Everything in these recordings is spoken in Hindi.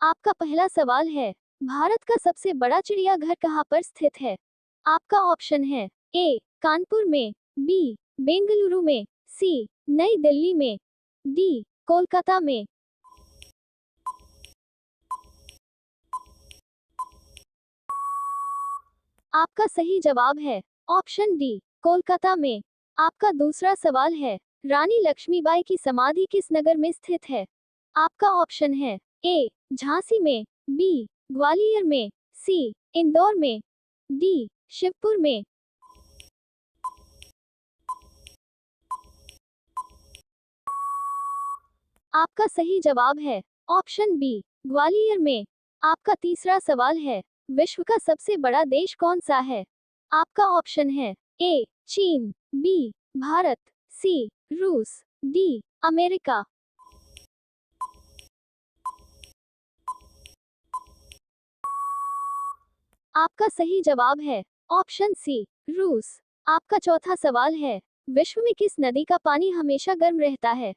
आपका पहला सवाल है, भारत का सबसे बड़ा चिड़ियाघर कहाँ पर स्थित है? आपका ऑप्शन है ए कानपुर में, बी बेंगलुरु में, सी नई दिल्ली में, डी कोलकाता में। आपका सही जवाब है ऑप्शन डी कोलकाता में। आपका दूसरा सवाल है, रानी लक्ष्मीबाई की समाधि किस नगर में स्थित है? आपका ऑप्शन है ए झांसी में, बी ग्वालियर में, सी इंदौर में, डी शिवपुर में। आपका सही जवाब है ऑप्शन बी ग्वालियर में। आपका तीसरा सवाल है, विश्व का सबसे बड़ा देश कौन सा है? आपका ऑप्शन है ए चीन, बी भारत, सी रूस, डी अमेरिका। आपका सही जवाब है ऑप्शन सी रूस। आपका चौथा सवाल है, विश्व में किस नदी का पानी हमेशा गर्म रहता है?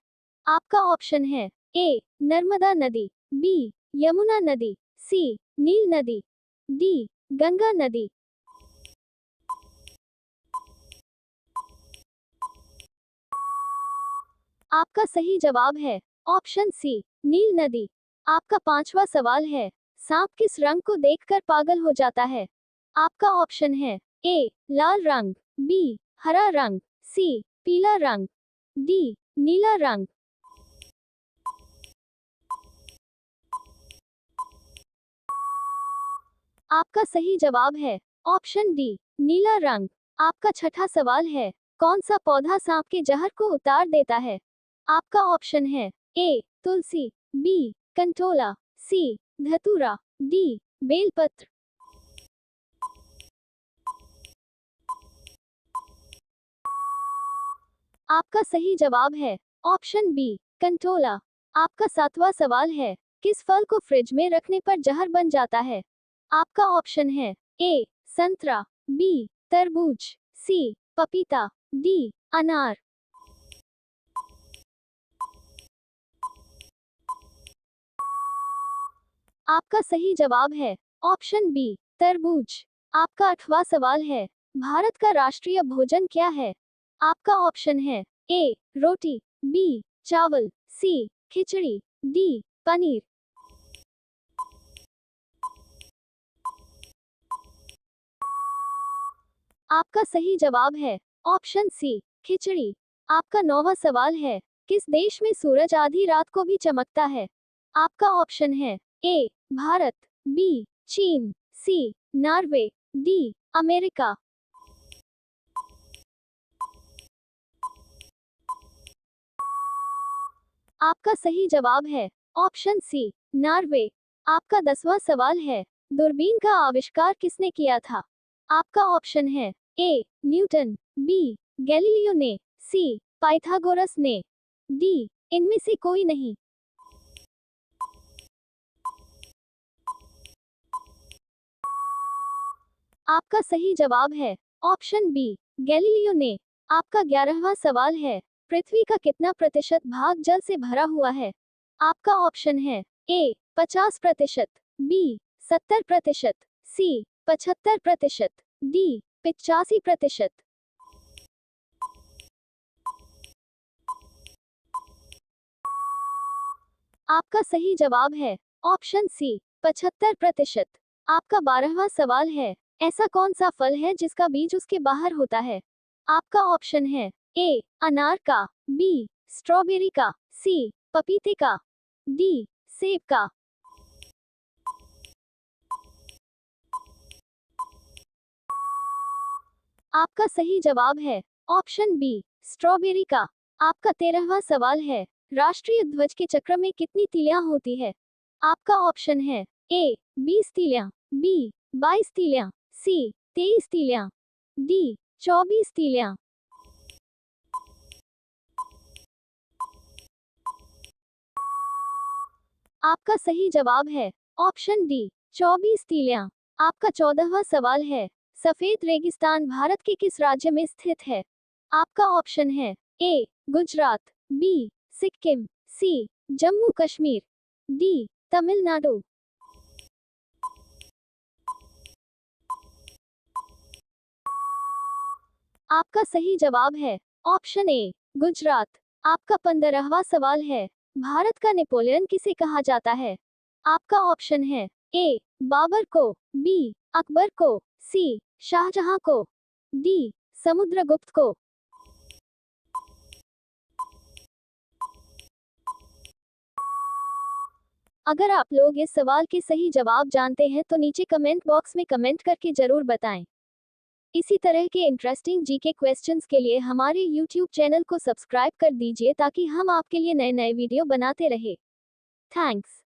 आपका ऑप्शन है ए नर्मदा नदी, बी यमुना नदी, सी नील नदी, डी गंगा नदी। आपका सही जवाब है ऑप्शन सी नील नदी। आपका पांचवा सवाल है, सांप किस रंग को देखकर पागल हो जाता है? आपका ऑप्शन है ए लाल रंग, बी हरा रंग, सी पीला रंग, डी नीला रंग। आपका सही जवाब है ऑप्शन डी नीला रंग। आपका छठा सवाल है, कौन सा पौधा सांप के जहर को उतार देता है? आपका ऑप्शन है ए तुलसी, बी कंटोला, सी धतूरा, डी बेलपत्र। आपका सही जवाब है ऑप्शन बी कंटोला। आपका सातवां सवाल है, किस फल को फ्रिज में रखने पर जहर बन जाता है? आपका ऑप्शन है ए संतरा, बी तरबूज, सी पपीता, डी अनार। आपका सही जवाब है ऑप्शन बी तरबूज। आपका आठवां सवाल है, भारत का राष्ट्रीय भोजन क्या है? आपका ऑप्शन है ए रोटी, बी चावल, सी खिचड़ी, डी पनीर। आपका सही जवाब है ऑप्शन सी खिचड़ी। आपका नौवां सवाल है, किस देश में सूरज आधी रात को भी चमकता है? आपका ऑप्शन है ए भारत, बी चीन, सी नॉर्वे, डी अमेरिका। आपका सही जवाब है ऑप्शन सी नॉर्वे। आपका 10वां सवाल है, दूरबीन का आविष्कार किसने किया था? आपका ऑप्शन है ए न्यूटन, बी गैलीलियो ने, सी पाइथागोरस ने, डी इनमें से कोई नहीं। आपका सही जवाब है ऑप्शन बी गैलीलियो ने। आपका 11वां सवाल है, पृथ्वी का कितना प्रतिशत भाग जल से भरा हुआ है? आपका ऑप्शन है ए 50%, बी 70%, सी 75%, डी 85%। आपका सही जवाब है ऑप्शन सी 75%। आपका 12वां सवाल है, ऐसा कौन सा फल है जिसका बीज उसके बाहर होता है? आपका ऑप्शन है ए अनार का, बी स्ट्रॉबेरी का, सी पपीते का, डी सेब का। आपका सही जवाब है ऑप्शन बी स्ट्रॉबेरी का। आपका 13वां सवाल है, राष्ट्रीय ध्वज के चक्र में कितनी तीलियां होती है? आपका ऑप्शन है ए 20 तीलियां, बी 22 तीलियां, सी 23 तीलियां, डी 24 तीलियां। आपका सही जवाब है ऑप्शन डी 24 तीलियां। आपका 14वां सवाल है, सफेद रेगिस्तान भारत के किस राज्य में स्थित है? आपका ऑप्शन है ए गुजरात, बी सिक्किम, सी जम्मू कश्मीर, डी तमिलनाडु। आपका सही जवाब है ऑप्शन ए गुजरात। आपका 15वां सवाल है, भारत का नेपोलियन किसे कहा जाता है? आपका ऑप्शन है ए बाबर को, बी अकबर को, सी शाहजहां को, डी समुद्रगुप्त को। अगर आप लोग इस सवाल के सही जवाब जानते हैं तो नीचे कमेंट बॉक्स में कमेंट करके जरूर बताएं। इसी तरह के इंटरेस्टिंग जीके क्वेश्चंस के लिए हमारे YouTube चैनल को सब्सक्राइब कर दीजिए ताकि हम आपके लिए नए नए वीडियो बनाते रहे। थैंक्स।